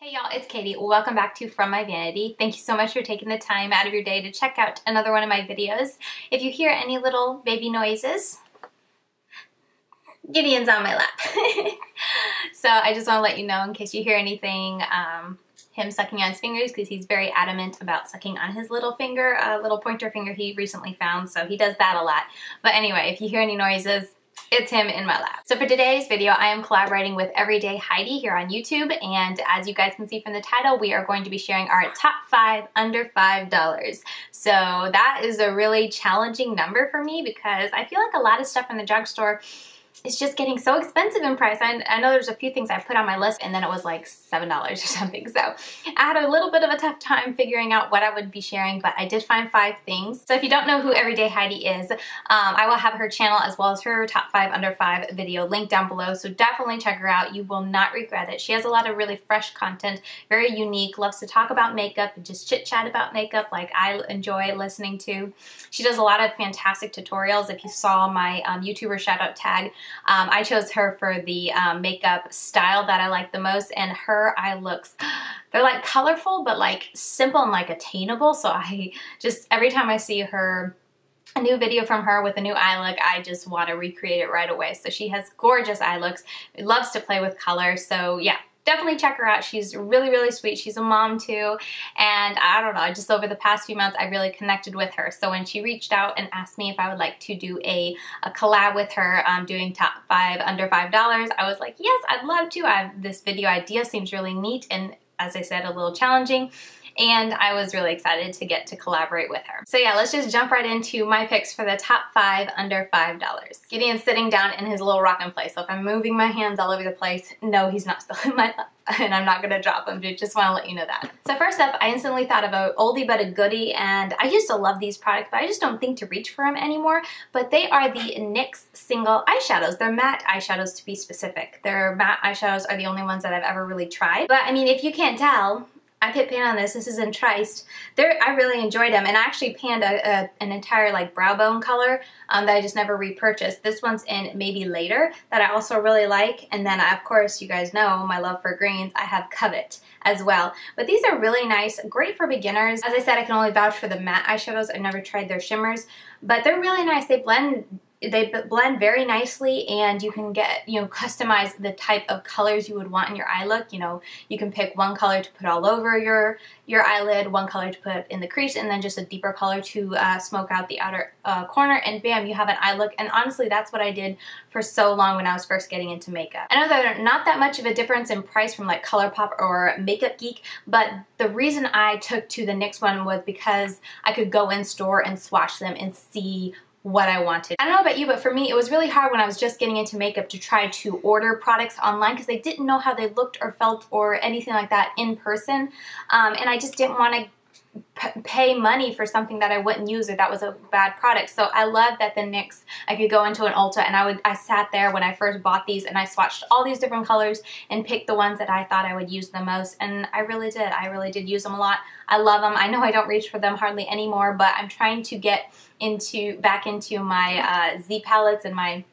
Hey y'all, it's Katie. Welcome back to From My Vanity. Thank you so much for taking the time out of your day to check out another one of my videos. If you hear any little baby noises, Gideon's on my lap. So I just want to let you know in case you hear anything, him sucking on his fingers, because he's very adamant about sucking on his little finger, a little pointer finger he recently found, so he does that a lot. But anyway, if you hear any noises, it's him in my lap. So for today's video, I am collaborating with Everyday Heidi here on YouTube, and as you guys can see from the title, we are going to be sharing our top 5 under $5. So that is a really challenging number for me because I feel like a lot of stuff in the drugstore is just getting so expensive in price. I know there's a few things I put on my list and then it was like $7 or something. So I had a little bit of a tough time figuring out what I would be sharing, but I did find 5 things. So if you don't know who Everyday Heidi is, I will have her channel as well as her top 5 under 5 video linked down below. So definitely check her out. You will not regret it. She has a lot of really fresh content, very unique, loves to talk about makeup and just chit chat about makeup like I enjoy listening to. She does a lot of fantastic tutorials. If you saw my YouTuber shout out tag, I chose her for the makeup style that I like the most, and her eye looks, they're like colorful but like simple and like attainable. So I just, every time I see her, a new video from her with a new eye look, I just want to recreate it right away. So she has gorgeous eye looks, loves to play with color. So yeah, definitely check her out. She's really, really sweet. She's a mom too. And I don't know, just over the past few months, I really connected with her. So when she reached out and asked me if I would like to do a collab with her, doing top 5 under $5, I was like, yes, I'd love to. This video idea seems really neat and, as I said, a little challenging. And I was really excited to get to collaborate with her. So yeah, let's just jump right into my picks for the top 5 under $5. Gideon's sitting down in his little rocking place. So if I'm moving my hands all over the place, no, he's not still in my lap. And I'm not gonna drop him, just wanna let you know that. So first up, I instantly thought of an oldie but a goodie, and I used to love these products, but I just don't think to reach for them anymore. But they are the NYX single eyeshadows. They're matte eyeshadows, to be specific. Their matte eyeshadows are the only ones that I've ever really tried. But I mean, if you can't tell, I put pan on this. This is in Triced. I really enjoyed them, and I actually panned an entire like brow bone color that I just never repurchased. This one's in Maybe Later that I also really like, and then of course you guys know my love for greens. I have Covet as well. But these are really nice, great for beginners. As I said, I can only vouch for the matte eyeshadows. I've never tried their shimmers, but they're really nice. They blend very nicely, and you can get, customize the type of colors you would want in your eye look. You can pick one color to put all over your eyelid, one color to put in the crease, and then just a deeper color to smoke out the outer corner, and bam, you have an eye look. And honestly, that's what I did for so long when I was first getting into makeup. I know they're not that much of a difference in price from like ColourPop or Makeup Geek, but the reason I took to the NYX one was because I could go in store and swatch them and see what I wanted. I don't know about you, but for me, it was really hard when I was just getting into makeup to try to order products online because I didn't know how they looked or felt or anything like that in person. And I just didn't want to pay money for something that I wouldn't use or that was a bad product. So I love that the NYX, I could go into an Ulta and I sat there when I first bought these and I swatched all these different colors and picked the ones that I thought I would use the most, and I really did. I really did use them a lot. I love them. I know I don't reach for them hardly anymore, but I'm trying to get back into my Z palettes and my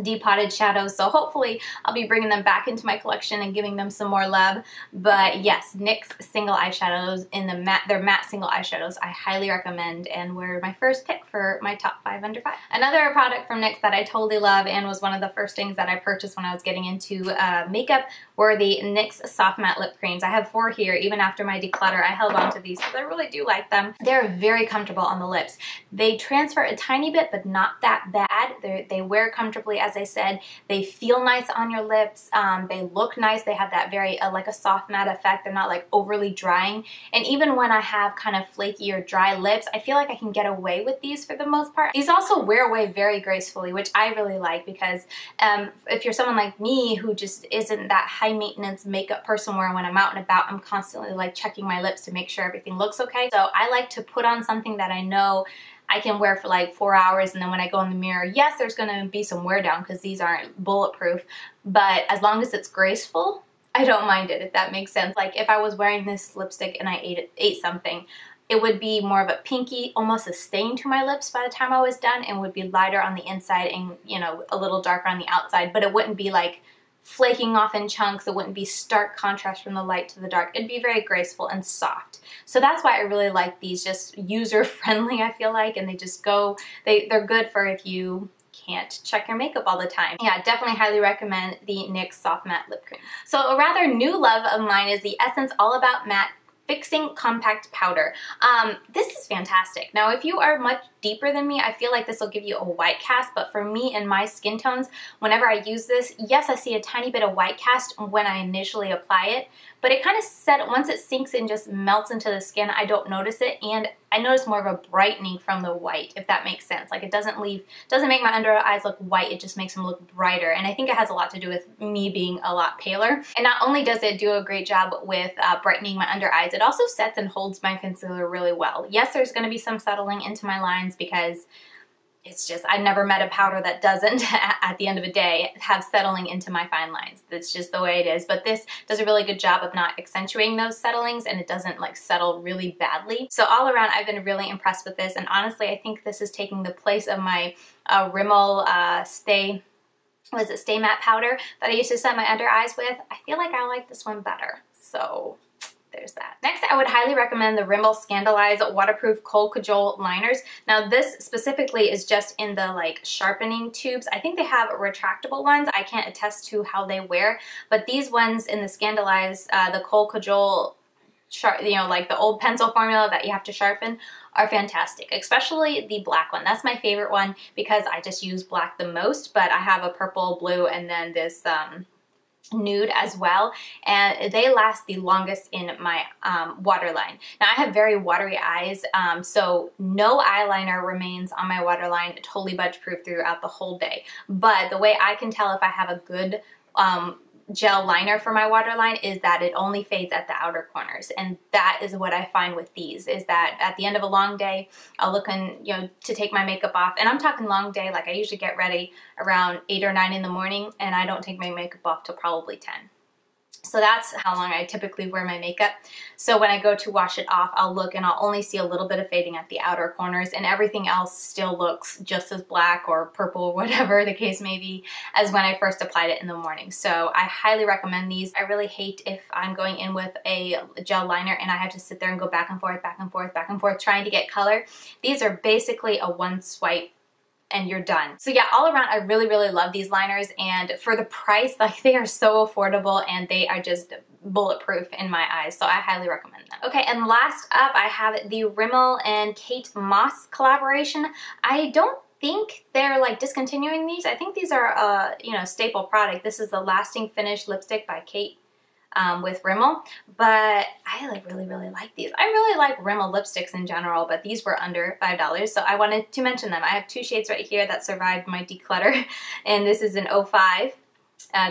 depotted shadows, so hopefully I'll be bringing them back into my collection and giving them some more love. But yes, NYX single eyeshadows in their matte single eyeshadows, I highly recommend, and were my first pick for my top 5 under 5. Another product from NYX that I totally love and was one of the first things that I purchased when I was getting into makeup were the NYX soft matte lip creams. I have 4 here. Even after my declutter, I held on to these because I really do like them. They're very comfortable on the lips. They transfer a tiny bit, but not that bad. They wear comfortably. As I said, they feel nice on your lips. They look nice. They have that very like a soft matte effect. They're not like overly drying. And even when I have kind of flaky or dry lips, I feel like I can get away with these for the most part. These also wear away very gracefully, which I really like, because if you're someone like me who just isn't that high maintenance makeup person where when I'm out and about, I'm constantly like checking my lips to make sure everything looks okay. So I like to put on something that I know I can wear for like 4 hours, and then when I go in the mirror, yes, there's gonna be some wear down because these aren't bulletproof, but as long as it's graceful, I don't mind it, if that makes sense. Like if I was wearing this lipstick and I ate something, it would be more of a pinky, almost a stain to my lips by the time I was done, and would be lighter on the inside and, a little darker on the outside, but it wouldn't be like flaking off in chunks. It wouldn't be stark contrast from the light to the dark. It'd be very graceful and soft. So that's why I really like these, just user-friendly, I feel like, and they just go, they're good for if you can't check your makeup all the time. Yeah, definitely highly recommend the NYX Soft Matte Lip Cream. So a rather new love of mine is the Essence All About Matte Fixing Compact Powder. This is fantastic. Now, if you are much deeper than me, I feel like this will give you a white cast, but for me and my skin tones, whenever I use this, yes, I see a tiny bit of white cast when I initially apply it, but it kind of once it sinks in, just melts into the skin, I don't notice it, and I notice more of a brightening from the white, if that makes sense. Like, it doesn't make my under eyes look white, it just makes them look brighter, and I think it has a lot to do with me being a lot paler. And not only does it do a great job with brightening my under eyes, it also sets and holds my concealer really well. Yes, there's going to be some settling into my lines because it's just, I've never met a powder that doesn't, at the end of the day, have settling into my fine lines. That's just the way it is. But this does a really good job of not accentuating those settlings, and it doesn't like settle really badly. So all around, I've been really impressed with this. And honestly, I think this is taking the place of my Rimmel Stay Matte powder that I used to set my under eyes with. I feel like I like this one better. So there's that. Next, I would highly recommend the Rimmel ScandalEyes Waterproof Kohl Kajal Liners. Now, this specifically is just in the like sharpening tubes. I think they have retractable ones. I can't attest to how they wear, but these ones in the ScandalEyes, the Kohl Kajal, you know, like the old pencil formula that you have to sharpen, are fantastic, especially the black one. That's my favorite one because I just use black the most, but I have a purple, blue, and then this nude as well, and they last the longest in my waterline. Now, I have very watery eyes, so no eyeliner remains on my waterline, totally budge proof throughout the whole day. But the way I can tell if I have a good gel liner for my waterline is that it only fades at the outer corners, and that is what I find with these, is that at the end of a long day, I'll look to take my makeup off, and I'm talking long day, like I usually get ready around 8 or 9 in the morning, and I don't take my makeup off till probably 10. So that's how long I typically wear my makeup. So when I go to wash it off, I'll look and I'll only see a little bit of fading at the outer corners, and everything else still looks just as black or purple, whatever the case may be, as when I first applied it in the morning. So I highly recommend these. I really hate if I'm going in with a gel liner and I have to sit there and go back and forth, back and forth, back and forth, trying to get color. These are basically a one swipe and you're done. So yeah, all around, I really, really love these liners, and for the price, like, they are so affordable and they are just bulletproof in my eyes, so I highly recommend them. Okay, and last up, I have the Rimmel and Kate Moss collaboration. I don't think they're like discontinuing these. I think these are a staple product. This is the Lasting Finish lipstick by Kate with Rimmel, but I like really like these. I really like Rimmel lipsticks in general, but these were under $5, so I wanted to mention them. I have two shades right here that survived my declutter, and this is an 05,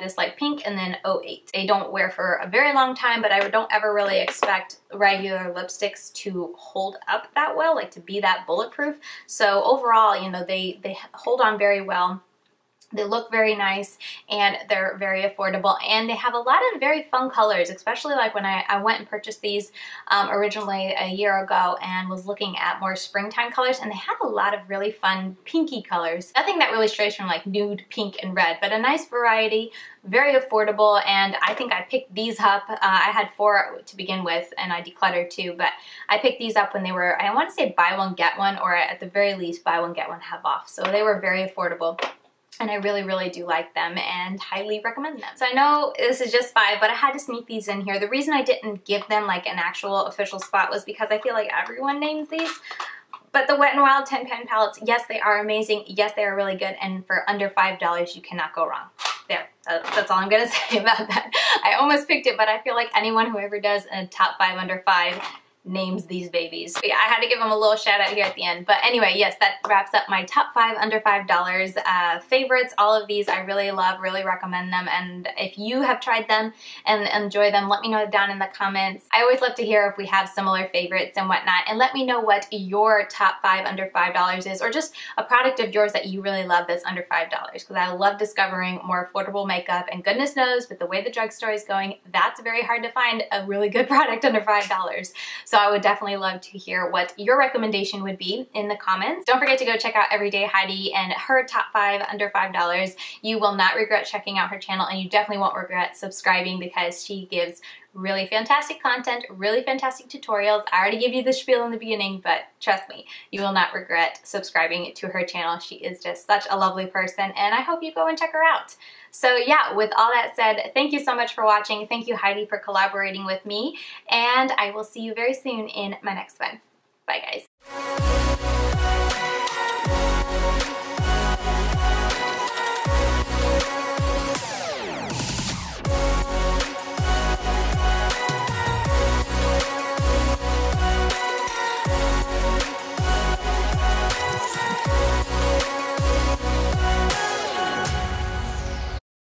this light pink, and then 08. They don't wear for a very long time, but I don't ever really expect regular lipsticks to hold up that well, like to be that bulletproof. So overall, they hold on very well. They look very nice, and they're very affordable, and they have a lot of very fun colors, especially like when I went and purchased these originally a year ago and was looking at more springtime colors, and they had a lot of really fun pinky colors. Nothing that really strays from like nude, pink, and red, but a nice variety, very affordable, and I think I picked these up. I had 4 to begin with, and I decluttered 2, but I picked these up when they were, I want to say buy one, get one, or at the very least buy one, get one, half off. So they were very affordable, and I really do like them and highly recommend them. So I know this is just 5, but I had to sneak these in here. The reason I didn't give them like an actual official spot was because I feel like everyone names these. But the Wet n Wild 10-pan palettes, yes, they are amazing. Yes, they are really good. And for under $5, you cannot go wrong. There, that's all I'm gonna say about that. I almost picked it, but I feel like anyone who ever does a top 5 under 5 names these babies. But yeah, I had to give them a little shout out here at the end. But anyway, yes, that wraps up my top 5 under $5 favorites. All of these I really love, really recommend them. And if you have tried them and enjoy them, let me know down in the comments. I always love to hear if we have similar favorites and whatnot. And let me know what your top 5 under $5 is, or just a product of yours that you really love that's under $5. Because I love discovering more affordable makeup, and goodness knows with the way the drugstore is going, that's very hard to find a really good product under $5. So I would definitely love to hear what your recommendation would be in the comments. Don't forget to go check out Everyday Heidi and her top 5 under $5. You will not regret checking out her channel, and you definitely won't regret subscribing because she gives really fantastic content, really fantastic tutorials. I already gave you the spiel in the beginning, but trust me, you will not regret subscribing to her channel. She is just such a lovely person, and I hope you go and check her out. So yeah, with all that said, thank you so much for watching. Thank you, Heidi, for collaborating with me, and I will see you very soon in my next one. Bye, guys.